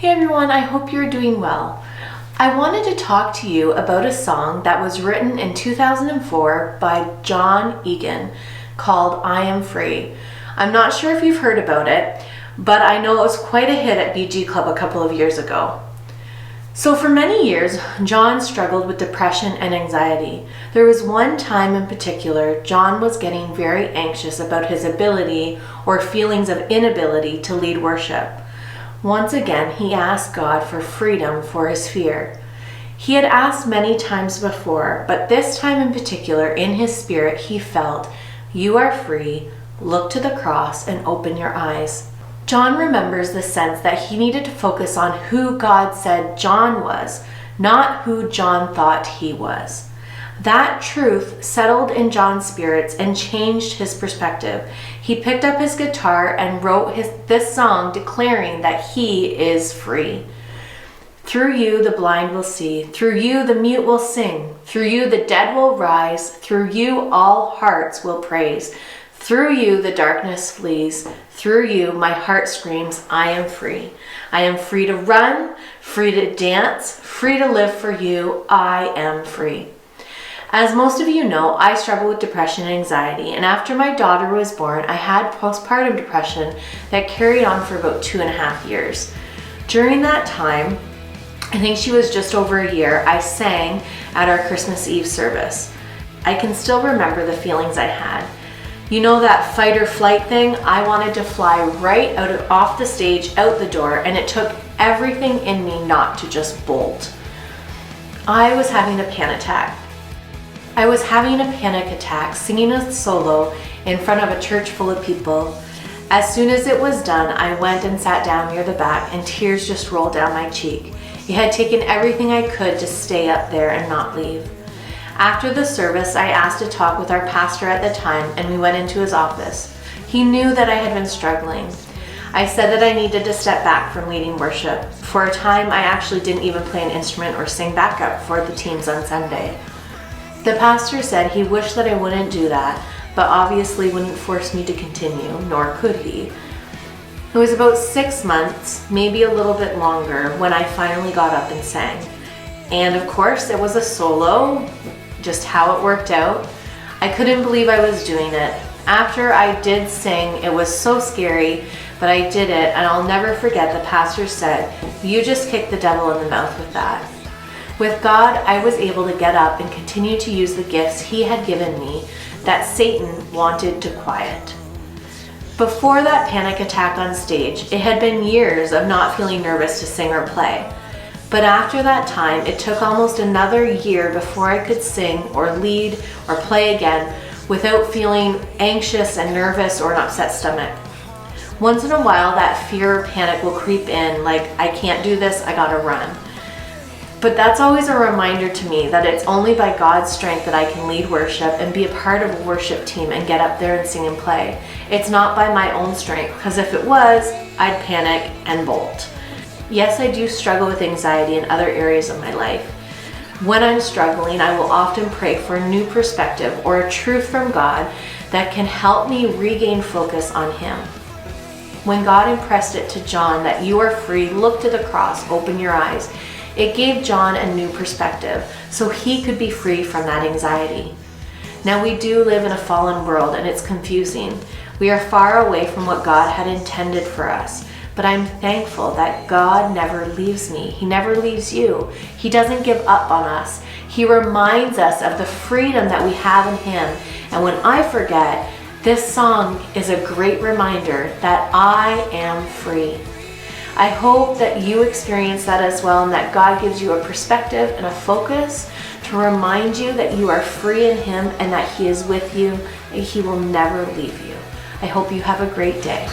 Hey everyone, I hope you're doing well. I wanted to talk to you about a song that was written in 2004 by John Egan called I Am Free. I'm not sure if you've heard about it, but I know it was quite a hit at BG Club a couple of years ago. So for many years, John struggled with depression and anxiety. There was one time in particular, John was getting very anxious about his ability or feelings of inability to lead worship. Once again, he asked God for freedom for his fear. He had asked many times before, but this time in particular, in his spirit, he felt, "You are free, look to the cross and open your eyes." John remembers the sense that he needed to focus on who God said John was, not who John thought he was. That truth settled in John's spirits and changed his perspective. He picked up his guitar and wrote this song declaring that he is free. Through you the blind will see, through you the mute will sing, through you the dead will rise, through you all hearts will praise. Through you the darkness flees, through you my heart screams, I am free. I am free to run, free to dance, free to live for you, I am free. As most of you know, I struggle with depression and anxiety, and after my daughter was born, I had postpartum depression that carried on for about 2.5 years. During that time, I think she was just over a year, I sang at our Christmas Eve service. I can still remember the feelings I had. You know that fight or flight thing? I wanted to fly right off the stage, out the door, and it took everything in me not to just bolt. I was having a panic attack. Singing a solo in front of a church full of people. As soon as it was done, I went and sat down near the back and tears just rolled down my cheek. It had taken everything I could to stay up there and not leave. After the service, I asked to talk with our pastor at the time, and we went into his office. He knew that I had been struggling. I said that I needed to step back from leading worship. For a time, I actually didn't even play an instrument or sing backup for the teams on Sunday. The pastor said he wished that I wouldn't do that, but obviously wouldn't force me to continue, nor could he. It was about 6 months, maybe a little bit longer, when I finally got up and sang. And of course, it was a solo, just how it worked out. I couldn't believe I was doing it. After I did sing, it was so scary, but I did it, and I'll never forget the pastor said, "You just kicked the devil in the mouth with that." With God, I was able to get up and continue to use the gifts he had given me that Satan wanted to quiet. Before that panic attack on stage, it had been years of not feeling nervous to sing or play. But after that time, it took almost another year before I could sing or lead or play again without feeling anxious and nervous or an upset stomach. Once in a while, that fear or panic will creep in, like, I can't do this, I gotta run. But that's always a reminder to me that it's only by God's strength that I can lead worship and be a part of a worship team and get up there and sing and play. It's not by my own strength, because if it was, I'd panic and bolt. Yes, I do struggle with anxiety in other areas of my life. When I'm struggling, I will often pray for a new perspective or a truth from God that can help me regain focus on Him. When God impressed it to John that you are free, look to the cross, open your eyes, it gave John a new perspective so he could be free from that anxiety. Now, we do live in a fallen world and it's confusing. We are far away from what God had intended for us. But I'm thankful that God never leaves me. He never leaves you. He doesn't give up on us. He reminds us of the freedom that we have in Him. And when I forget, this song is a great reminder that I am free. I hope that you experience that as well, and that God gives you a perspective and a focus to remind you that you are free in Him and that He is with you and He will never leave you. I hope you have a great day.